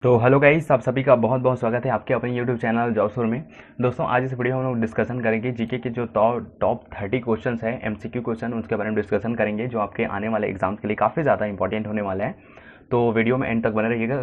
तो hello guys, आप सभी का बहुत बहुत स्वागत है आपके अपने यूट्यूब चैनल जॉब शोर में। दोस्तों, आज इस वीडियो में हम लोग डिस्कशन करेंगे जीके के जो टॉप 30 क्वेश्चंस हैं, एमसीक्यू क्वेश्चन, उसके बारे में डिस्कशन करेंगे जो आपके आने वाले एग्जाम्स के लिए काफ़ी ज़्यादा इंपॉर्टेंट होने वाला है। तो वीडियो में एंड तक बने रहिएगा।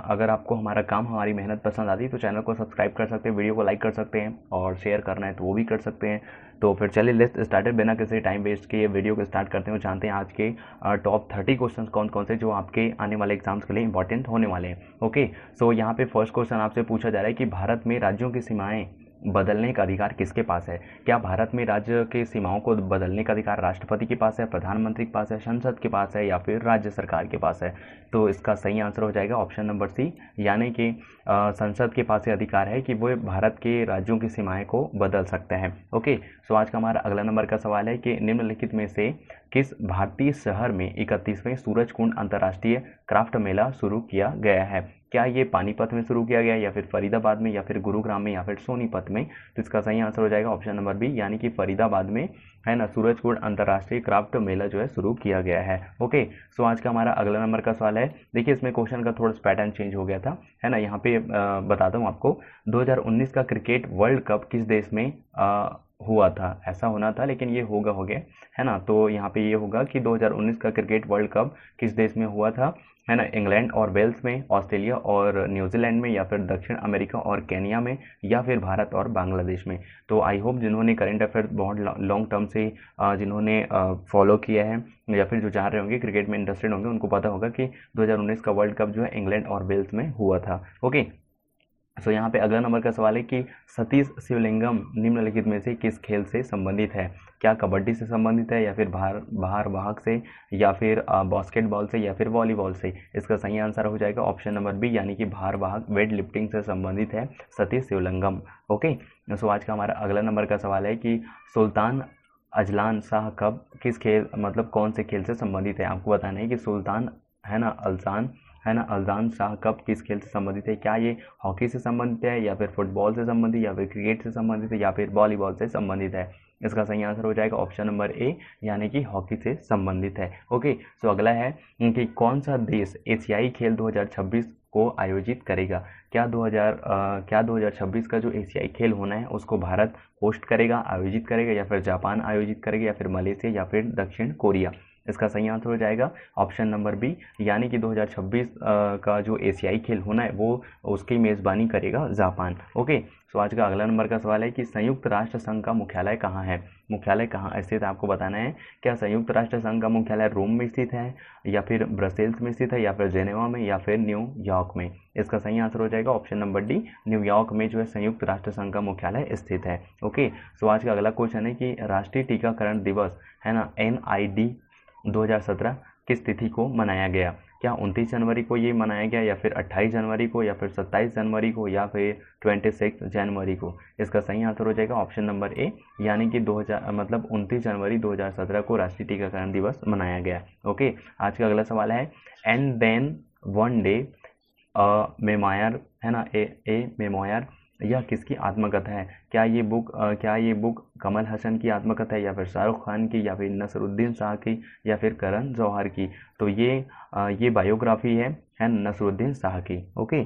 अगर आपको हमारा काम, हमारी मेहनत पसंद आती है तो चैनल को सब्सक्राइब कर सकते हैं, वीडियो को लाइक कर सकते हैं और शेयर करना है तो वो भी कर सकते हैं। तो फिर चलिए लेट्स स्टार्टेड, बिना किसी टाइम वेस्ट के ये वीडियो को स्टार्ट करते हैं और जानते हैं आज के टॉप 30 क्वेश्चन कौन कौन से जो आपके आने वाले एग्जाम्स के लिए इंपॉर्टेंट होने वाले हैं। ओके, सो यहाँ पे फर्स्ट क्वेश्चन आपसे पूछा जा रहा है कि भारत में राज्यों की सीमाएं बदलने का अधिकार किसके पास है। क्या भारत में राज्य की सीमाओं को बदलने का अधिकार राष्ट्रपति के पास है, प्रधानमंत्री के पास है, संसद के पास है या फिर राज्य सरकार के पास है। तो इसका सही आंसर हो जाएगा ऑप्शन नंबर सी, यानी कि संसद के पास ये अधिकार है कि वो भारत के राज्यों की सीमाएं को बदल सकते हैं। ओके, सो आज का हमारा अगला नंबर का सवाल है कि निम्नलिखित में से किस भारतीय शहर में 31वें सूरजकुंड अंतर्राष्ट्रीय क्राफ्ट मेला शुरू किया गया है। क्या ये पानीपत में शुरू किया गया या फिर फरीदाबाद में या फिर गुरुग्राम में या फिर सोनीपत में। तो इसका सही आंसर हो जाएगा ऑप्शन नंबर बी, यानी कि फरीदाबाद में है ना सूरजकुंड अंतर्राष्ट्रीय क्राफ्ट मेला जो है शुरू किया गया है। ओके, सो आज का हमारा अगला नंबर का सवाल है। देखिए, इसमें क्वेश्चन का थोड़ा पैटर्न चेंज हो गया था, है ना। यहाँ पे बताता हूँ आपको, 2019 का क्रिकेट वर्ल्ड कप किस देश में हुआ था। ऐसा होना था लेकिन ये हो गया, है ना। तो यहाँ पे ये होगा कि 2019 का क्रिकेट वर्ल्ड कप किस देश में हुआ था, है ना। इंग्लैंड और वेल्स में, ऑस्ट्रेलिया और न्यूजीलैंड में या फिर दक्षिण अमेरिका और केनिया में या फिर भारत और बांग्लादेश में। तो आई होप जिन्होंने करंट अफेयर्स बहुत लॉन्ग टर्म से जिन्होंने फॉलो किया है या फिर जो चाह रहे होंगे क्रिकेट में इंटरेस्टेड होंगे, उनको पता होगा कि 2019 का वर्ल्ड कप जो है इंग्लैंड और वेल्स में हुआ था। ओके, सो यहाँ पे अगला नंबर का सवाल है कि सतीश शिवलिंगम निम्नलिखित में से किस खेल से संबंधित है। क्या कबड्डी से संबंधित है या फिर भार वाहक से या फिर बास्केटबॉल से या फिर वॉलीबॉल से। इसका सही आंसर हो जाएगा ऑप्शन नंबर बी, यानी कि भार वाहक वेट लिफ्टिंग से संबंधित है सतीश शिवलिंगम। ओके, सो आज का हमारा अगला नंबर का सवाल है कि सुल्तान अजलान शाह कब किस खेल मतलब कौन से खेल से संबंधित है। आपको बताना है कि सुल्तान अल्जान शाह कप किस खेल से संबंधित है। क्या ये हॉकी से संबंधित है या फिर फुटबॉल से संबंधित या फिर क्रिकेट से संबंधित है या फिर वॉलीबॉल से संबंधित है। इसका सही आंसर हो जाएगा ऑप्शन नंबर ए, यानी कि हॉकी से संबंधित है। ओके, सो अगला है कि कौन सा देश एशियाई खेल 2026 को आयोजित करेगा। क्या 2026 का जो एशियाई खेल होना है उसको भारत होस्ट करेगा, आयोजित करेगा या फिर जापान आयोजित करेगा या फिर मलेशिया या फिर दक्षिण कोरिया। इसका सही आंसर हो जाएगा ऑप्शन नंबर बी, यानी कि 2026 का जो एशियाई खेल होना है वो उसकी मेज़बानी करेगा जापान। ओके, सो आज का अगला नंबर का सवाल है कि संयुक्त राष्ट्र संघ का मुख्यालय कहाँ है। मुख्यालय कहाँ स्थित है आपको बताना है। क्या संयुक्त राष्ट्र संघ का मुख्यालय रोम में स्थित है या फिर ब्रसेल्स में स्थित है या फिर जेनेवा में या फिर न्यूयॉर्क में। इसका सही आंसर हो जाएगा ऑप्शन नंबर डी, न्यूयॉर्क में जो है संयुक्त राष्ट्र संघ का मुख्यालय स्थित है। ओके, सो आज का अगला क्वेश्चन है कि राष्ट्रीय टीकाकरण दिवस, है ना, NID 2017 किस तिथि को मनाया गया। क्या 29 जनवरी को ये मनाया गया या फिर 28 जनवरी को या फिर 27 जनवरी को या फिर 26 जनवरी को। इसका सही आंसर हो जाएगा ऑप्शन नंबर ए, यानी कि 29 जनवरी 2017 को राष्ट्रीय टीकाकरण दिवस मनाया गया। ओके, आज का अगला सवाल है and then one day memoir, है ना, ए मेमोयर, यह किसकी आत्मकथा है। क्या ये बुक कमल हसन की आत्मकथा है या फिर शाहरुख खान की या फिर नसरुद्दीन शाह की या फिर करण जौहर की। तो ये बायोग्राफी है नसरुद्दीन शाह की। ओके,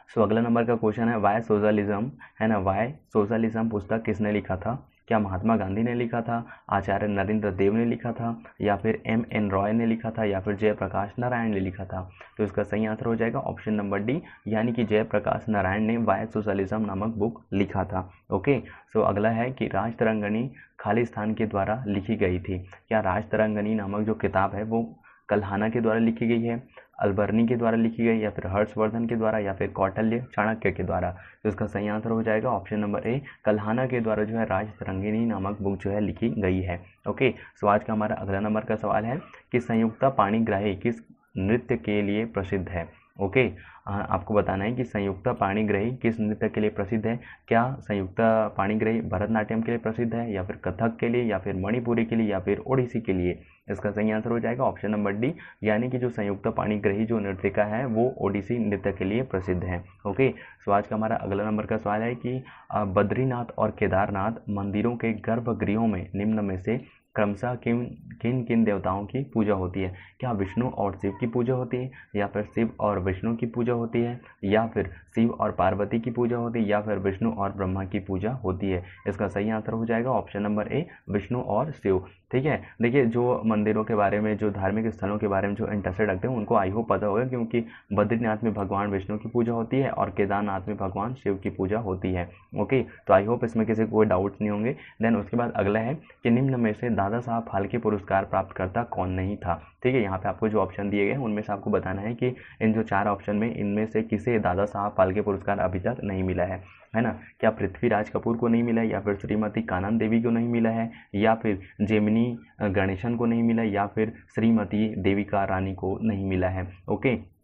सो अगला नंबर का क्वेश्चन है वाई सोशलिज्म, है ना, वाई सोशलिज्म पुस्तक किसने लिखा था। क्या महात्मा गांधी ने लिखा था, आचार्य नरेंद्र देव ने लिखा था या फिर MN रॉय ने लिखा था या फिर जयप्रकाश नारायण ने लिखा था। तो इसका सही आंसर हो जाएगा ऑप्शन नंबर डी, यानी कि जयप्रकाश नारायण ने वाई सोशलिज्म नामक बुक लिखा था। ओके, सो अगला है कि राजतरंगिणी खालिस्तान के द्वारा लिखी गई थी। क्या राजतरंगिणी नामक जो किताब है वो कल्हाना के द्वारा लिखी गई है, अलबर्नी के द्वारा लिखी गई या फिर हर्षवर्धन के द्वारा या फिर कौटिल्य चाणक्य के द्वारा। तो इसका सही आंसर हो जाएगा ऑप्शन नंबर ए, कल्हाना के द्वारा जो है राजतरंगिणी नामक बुक जो है लिखी गई है। ओके, सो आज का हमारा अगला नंबर का सवाल है कि संयुक्ता पाणिग्राही किस नृत्य के लिए प्रसिद्ध है। ओके, आपको बताना है कि संयुक्ता पाणिग्राही किस नृत्य के लिए प्रसिद्ध है। क्या संयुक्ता पाणिग्राही भरतनाट्यम के लिए प्रसिद्ध है या फिर कथक के लिए या फिर मणिपुरी के लिए या फिर ओडिसी के लिए। इसका सही आंसर हो जाएगा ऑप्शन नंबर डी, यानी कि जो संयुक्ता पाणिग्राही जो नृत्यिका है वो ओडिसी नृत्य के लिए प्रसिद्ध है। ओके, सो आज का हमारा अगला नंबर का सवाल है कि बद्रीनाथ और केदारनाथ मंदिरों के गर्भगृहों में निम्न में से क्रमशः किन किन किन देवताओं की पूजा होती है? क्या विष्णु और शिव की पूजा होती है, या फिर शिव और विष्णु की पूजा होती है, या फिर शिव और पार्वती की पूजा होती है, या फिर विष्णु और ब्रह्मा की पूजा होती है? इसका सही आंसर हो जाएगा ऑप्शन नंबर ए, विष्णु और शिव। ठीक है, देखिए जो मंदिरों के बारे में, जो धार्मिक स्थलों के बारे में जो इंटरेस्टेड रखते हैं उनको आई होप पता होगा, क्योंकि बद्रीनाथ में भगवान विष्णु की पूजा होती है और केदारनाथ में भगवान शिव की पूजा होती है। ओके, तो आई होप इसमें किसी को कोई डाउट्स नहीं होंगे। देन उसके बाद अगला है कि निम्न में से दादा साहब फाल्के पुरस्कार प्राप्तकर्ता कौन नहीं था? ठीक है, यहाँ पे आपको जो ऑप्शन दिए गए हैं उनमें से आपको बताना है कि इन जो 4 ऑप्शन में इनमें से किसे दादा साहब फाल्के पुरस्कार अभी तक नहीं मिला है ना? क्या पृथ्वीराज कपूर को नहीं मिला है, या फिर श्रीमती कानन देवी को नहीं मिला है, या फिर जेमिनी गणेशन को नहीं मिला, या फिर श्रीमती देविका रानी को नहीं मिला है? ओके,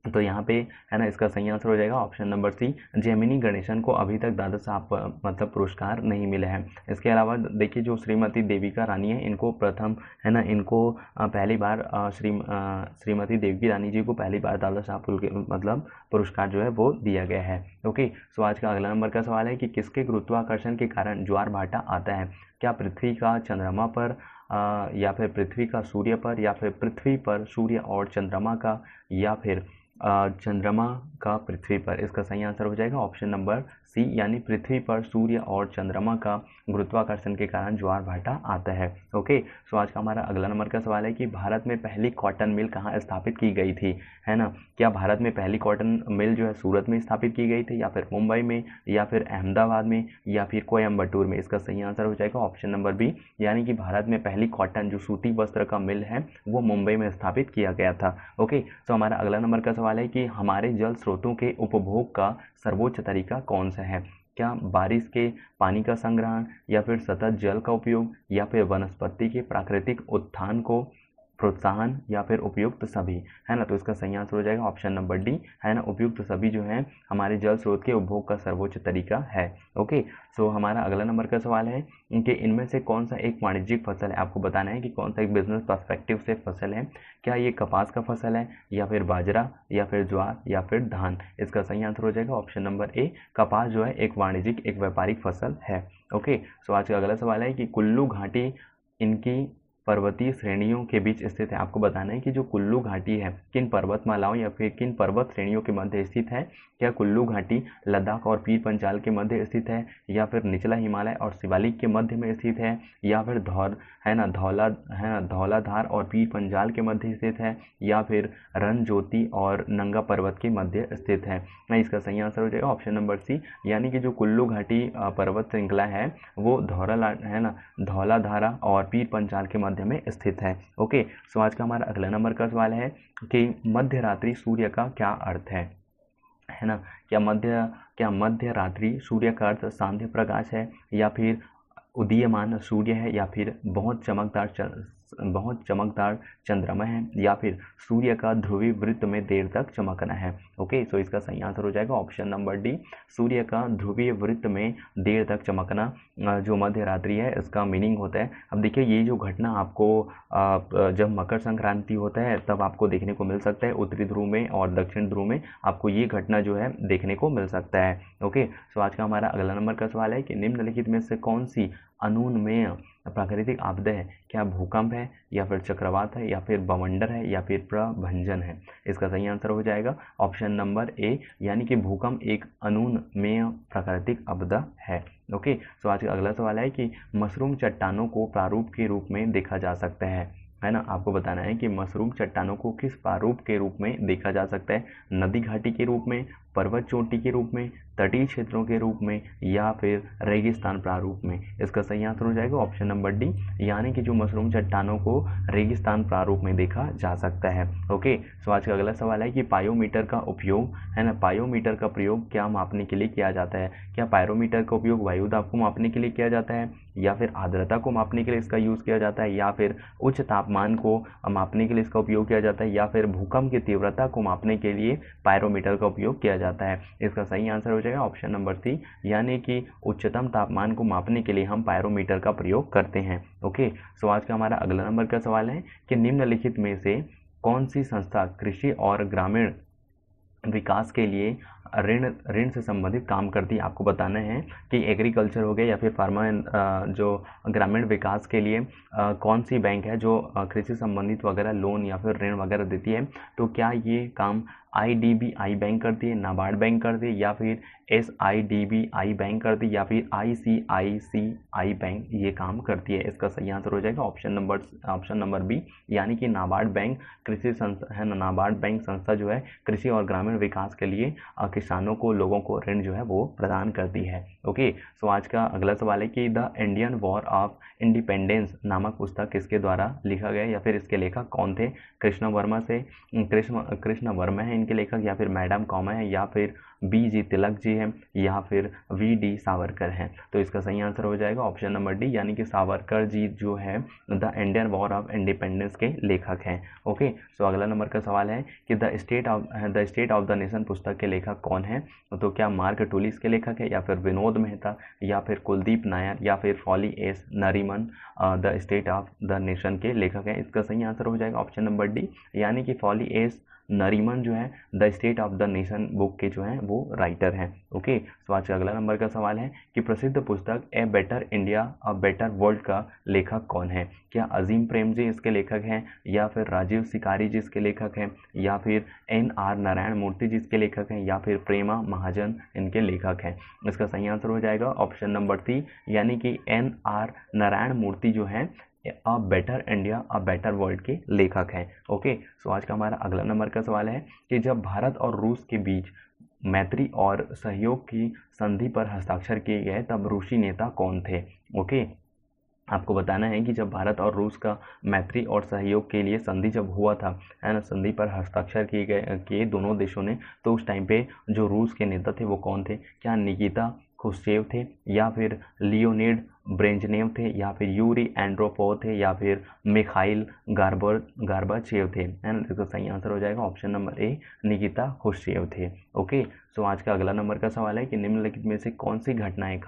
तो यहाँ पे है ना, इसका सही आंसर हो जाएगा option number C, Gemini Ganesan को अभी तक दादा साहब मतलब पुरस्कार नहीं मिले हैं। इसके अलावा देखिए जो श्रीमती देविका रानी है, इनको प्रथम है ना, इनको पहली बार श्रीमती देविकी रानी जी को पहली बार दादा साहब मतलब पुरस्कार जो है वो दिया गया है। ओके, सो आज का अगला नंबर का सवाल है कि किसके गुरुत्वाकर्षण के कारण ज्वार भाटा आता है? क्या पृथ्वी का चंद्रमा पर, या फिर पृथ्वी का सूर्य पर, या फिर पृथ्वी पर सूर्य और चंद्रमा का, या फिर चंद्रमा का पृथ्वी पर? इसका सही आंसर हो जाएगा ऑप्शन नंबर सी, यानी पृथ्वी पर सूर्य और चंद्रमा का गुरुत्वाकर्षण के कारण ज्वार भाटा आता है। ओके, सो आज का हमारा अगला नंबर का सवाल है कि भारत में पहली कॉटन मिल कहाँ स्थापित की गई थी? है ना, क्या भारत में पहली कॉटन मिल जो है सूरत में स्थापित की गई थी, या फिर मुंबई में, या फिर अहमदाबाद में, या फिर कोयम्बटूर में? इसका सही आंसर हो जाएगा ऑप्शन नंबर बी, यानी कि भारत में पहली कॉटन जो सूती वस्त्र का मिल है वो मुंबई में स्थापित किया गया था। ओके, तो हमारा अगला नंबर का सवाल है कि हमारे जल स्रोतों के उपभोग का सर्वोच्च तरीका कौन सा है? क्या बारिश के पानी का संग्रहण, या फिर सतत जल का उपयोग, या फिर वनस्पति के प्राकृतिक उत्थान को प्रोत्साहन, या फिर उपयुक्त सभी? है ना, तो इसका सही आंसर हो जाएगा ऑप्शन नंबर डी, है ना, उपयुक्त सभी जो है हमारे जल स्रोत के उपभोग का सर्वोच्च तरीका है। ओके, सो हमारा अगला नंबर का सवाल है कि इनमें से कौन सा एक वाणिज्यिक फसल है? आपको बताना है कि कौन सा एक बिजनेस पर्सपेक्टिव से फसल है। क्या ये कपास का फसल है, या फिर बाजरा, या फिर ज्वार, या फिर धान? इसका सही आंसर हो जाएगा ऑप्शन नंबर ए, कपास जो है एक वाणिज्यिक, एक व्यापारिक फसल है। ओके, सो आज का अगला सवाल है कि कुल्लू घाटी इनकी पर्वतीय श्रेणियों के बीच स्थित है। आपको बताना है कि जो कुल्लू घाटी है किन पर्वतमालाओं या फिर किन पर्वत श्रेणियों के मध्य स्थित है? क्या कुल्लू घाटी लद्दाख और पीर पंचाल के मध्य स्थित है, या फिर निचला हिमालय और शिवालिक के मध्य में स्थित है, या फिर धौलाधार और पीर पंजाल के मध्य स्थित है, या फिर रणज्योति और नंगा पर्वत के मध्य स्थित है? इसका सही आंसर हो जाएगा ऑप्शन नंबर सी, यानी कि जो कुल्लू घाटी पर्वत श्रृंखला है वो धौलाधारा और पीर पंचाल के मध्य में स्थित है। ओके, सो आज का हमारा अगला नंबर का सवाल है कि मध्य रात्रि सूर्य का क्या अर्थ है ना? क्या मध्य रात्रि सूर्य का अर्थ सांध्य प्रकाश है, या फिर उदीयमान सूर्य है, या फिर बहुत चमकदार चंद्रमा है, या फिर सूर्य का ध्रुवीय वृत्त में देर तक चमकना है? ओके, सो इसका सही आंसर हो जाएगा ऑप्शन नंबर डी, सूर्य का ध्रुवीय वृत्त में देर तक चमकना जो मध्य रात्रि है इसका मीनिंग होता है। अब देखिए ये जो घटना आपको जब मकर संक्रांति होता है तब आपको देखने को मिल सकता है, उत्तरी ध्रुव में और दक्षिण ध्रुव में आपको ये घटना जो है देखने को मिल सकता है। ओके, सो आज का हमारा अगला नंबर का सवाल है कि निम्नलिखित में से कौन सी अनुन्मेय प्राकृतिक आपदा है? क्या भूकंप है, या फिर चक्रवात है, या फिर बवंडर है, या फिर प्रभंजन है? इसका सही आंसर हो जाएगा ऑप्शन नंबर ए, यानी कि भूकंप एक अनुन्मेय प्राकृतिक आपदा है। ओके, सो आज का अगला सवाल है कि मशरूम चट्टानों को प्रारूप के रूप में देखा जा सकता है ना? आपको बताना है कि मशरूम चट्टानों को किस प्रारूप के रूप में देखा जा सकता है? नदी घाटी के रूप में, पर्वत चोटी के रूप में, तटीय क्षेत्रों के रूप में, या फिर रेगिस्तान प्रारूप में? इसका सही आंसर हो जाएगा ऑप्शन नंबर डी, यानी कि जो मशरूम चट्टानों को रेगिस्तान प्रारूप में देखा जा सकता है। ओके, सो आज का अगला सवाल है कि पायोमीटर का उपयोग है ना, पायोमीटर का प्रयोग क्या मापने के लिए किया जाता है? क्या पायरोमीटर का उपयोग वायु दाब को मापने के लिए किया जाता है, या फिर आर्द्रता को मापने के लिए इसका यूज़ किया जाता है, या फिर उच्च तापमान को मापने के लिए इसका उपयोग किया जाता है, या फिर भूकंप की तीव्रता को मापने के लिए पायरोमीटर का उपयोग किया जाता है? इसका सही आंसर हो जाएगा ऑप्शन नंबर सी, यानी कि उच्चतम तापमान को मापने के लिए हम पायरोमीटर का प्रयोग करते हैं। ओके, सो आज का हमारा अगला नंबर का सवाल है कि निम्नलिखित में से कौन सी संस्था कृषि और ग्रामीण विकास के लिए ऋण ऋण से संबंधित काम करती है। आपको बताना है कि एग्रीकल्चर हो गया या फिर फार्मा जो ग्रामीण विकास के लिए कौन सी बैंक है जो कृषि संबंधित वगैरह लोन या फिर ऋण वगैरह देती है। तो क्या ये काम IDBI बैंक करती है, नाबार्ड बैंक करती है, या फिर SIDBI बैंक करती है, या फिर ICICI बैंक ये काम करती है। इसका सही आंसर हो जाएगा ऑप्शन नंबर बी, यानी कि नाबार्ड बैंक कृषि संस्था है ना, नाबार्ड बैंक संस्था जो है कृषि और ग्रामीण विकास के लिए किसानों को, लोगों को ऋण जो है वो प्रदान करती है। ओके, सो आज का अगला सवाल है कि the Indian war of independence नामक पुस्तक किसके द्वारा लिखा गया, या फिर इसके लेखक कौन थे। कृष्ण कृष्ण वर्मा है इनके लेखक, या फिर मैडम कॉमा है, या फिर BG तिलक जी हैं, या फिर VD सावरकर हैं। तो इसका सही आंसर हो जाएगा ऑप्शन नंबर डी, यानी कि सावरकर जी जो है the Indian war of independence के लेखक हैं। ओके, सो अगला नंबर का सवाल है कि the state of the nation पुस्तक के लेखक कौन है। तो क्या मार्क टुली इसके लेखक है, या फिर विनोद मेहता, या फिर कुलदीप नायर, या फिर Fali S Nariman the state of the nation के लेखक हैं। इसका सही आंसर हो जाएगा ऑप्शन नंबर डी, यानी कि फॉली एस नरीमन जो है the state of the nation book के जो हैं वो राइटर हैं। ओके, सो आज का अगला नंबर का सवाल है कि प्रसिद्ध पुस्तक a better India a better world का लेखक कौन है। क्या अजीम प्रेम जी इसके लेखक हैं, या फिर राजीव सिकारी जी इसके लेखक हैं, या फिर NR नारायण मूर्ति जी इसके लेखक हैं, या फिर प्रेमा महाजन इनके लेखक हैं। इसका सही आंसर हो जाएगा ऑप्शन नंबर सी, यानी कि NR नारायण मूर्ति जो हैं a better India a better world के लेखक हैं। ओके, सो आज का हमारा अगला नंबर का सवाल है कि जब भारत और रूस के बीच मैत्री और सहयोग की संधि पर हस्ताक्षर किए गए तब रूसी नेता कौन थे। ओके, आपको बताना है कि जब भारत और रूस का मैत्री और सहयोग के लिए संधि जब हुआ था, है ना, संधि पर हस्ताक्षर किए दोनों देशों ने, तो उस टाइम पे जो रूस के नेता थे वो कौन थे। क्या निकिता खुश्चेव थे, या फिर लियोनिड ब्रेजनेव थे, या फिर यूरी एंड्रोपोव थे, या फिर मिखाइल गार्बाचेव थे, है ना। इसका सही आंसर हो जाएगा option number A, Nikita Khrushchev थे। ओके, सो आज का अगला नंबर का सवाल है कि निम्नलिखित में से कौन सी घटनाएं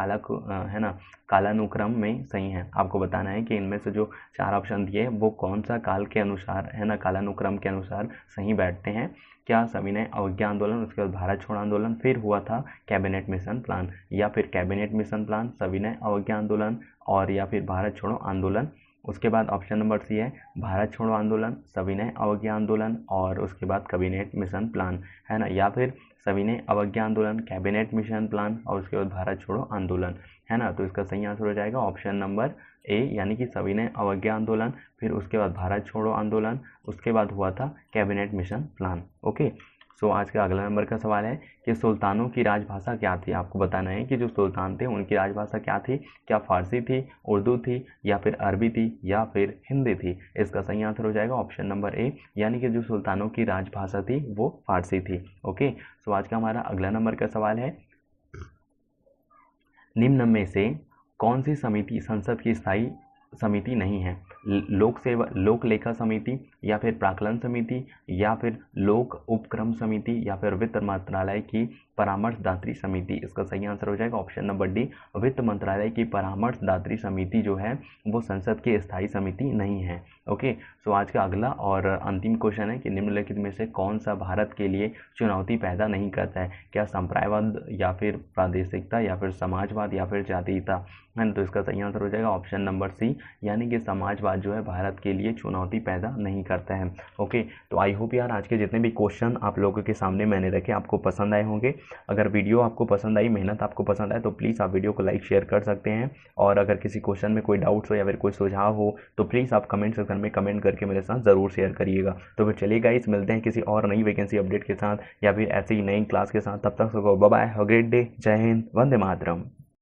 कालानुक्रम में सही हैं। आपको बताना है कि इनमें से जो 4 ऑप्शन दिए वो कौन सा काल के अनुसार, है ना, कालानुक्रम के अनुसार सही बैठते हैं। क्या सविनय अवज्ञा आंदोलन, उसके बाद भारत छोड़ो आंदोलन, फिर हुआ था कैबिनेट मिशन प्लान, या फिर कैबिनेट मिशन प्लान, सविनय अवज्ञा आंदोलन, और या फिर भारत छोड़ो आंदोलन। उसके बाद ऑप्शन नंबर सी है भारत छोड़ो आंदोलन, सविनय अवज्ञा आंदोलन, और उसके बाद कैबिनेट मिशन प्लान, है ना, या फिर सविनय अवज्ञा आंदोलन, कैबिनेट मिशन प्लान, और उसके बाद भारत छोड़ो आंदोलन, है ना। तो इसका सही आंसर हो जाएगा ऑप्शन नंबर ए, यानी कि सविनय अवज्ञा आंदोलन, फिर उसके बाद भारत छोड़ो आंदोलन, उसके बाद हुआ था कैबिनेट मिशन प्लान। ओके, सो आज का अगला नंबर का सवाल है कि सुल्तानों की राजभाषा क्या थी। आपको बताना है कि जो सुल्तान थे उनकी राजभाषा क्या थी। क्या फारसी थी, उर्दू थी, या फिर अरबी थी, या फिर हिंदी थी। इसका सही आंसर हो जाएगा ऑप्शन नंबर ए, यानी कि जो सुल्तानों की राजभाषा थी वो फारसी थी। ओके, सो आज का हमारा अगला नंबर का सवाल है निम्न में से कौन सी समिति संसद की स्थायी समिति नहीं है। लोक लेखा समिति, या फिर प्राक्कलन समिति, या फिर लोक उपक्रम समिति, या फिर वित्त मंत्रालय की परामर्शदात्री समिति। इसका सही आंसर हो जाएगा ऑप्शन नंबर डी, वित्त मंत्रालय की परामर्शदात्री समिति जो है वो संसद की स्थायी समिति नहीं है। ओके, सो आज का अगला और अंतिम क्वेश्चन है कि निम्नलिखित में से कौन सा भारत के लिए चुनौती पैदा नहीं करता है। क्या संप्रदायवाद, या फिर प्रादेशिकता, या फिर समाजवाद, या फिर जातीयता, है ना। तो इसका सही आंसर हो जाएगा ऑप्शन नंबर सी, यानी कि समाजवाद जो है भारत के लिए चुनौती पैदा नहीं करता है। ओके, तो आई होप यार आज के जितने भी क्वेश्चन आप लोगों के सामने मैंने रखे आपको पसंद आए होंगे। अगर वीडियो आपको पसंद आई, मेहनत आपको पसंद आए, तो प्लीज़ आप वीडियो को लाइक शेयर कर सकते हैं। और अगर किसी क्वेश्चन में कोई डाउट्स हो या फिर कोई सुझाव हो तो प्लीज़ आप कमेंट सेक्शन में कमेंट करके मेरे साथ ज़रूर शेयर करिएगा। तो फिर चलिए गाइस, मिलते हैं किसी और नई वैकेंसी अपडेट के साथ या फिर ऐसी ही नई क्लास के साथ। तब तक सबको bye bye, have a great day, जय हिंद, वंदे मातरम।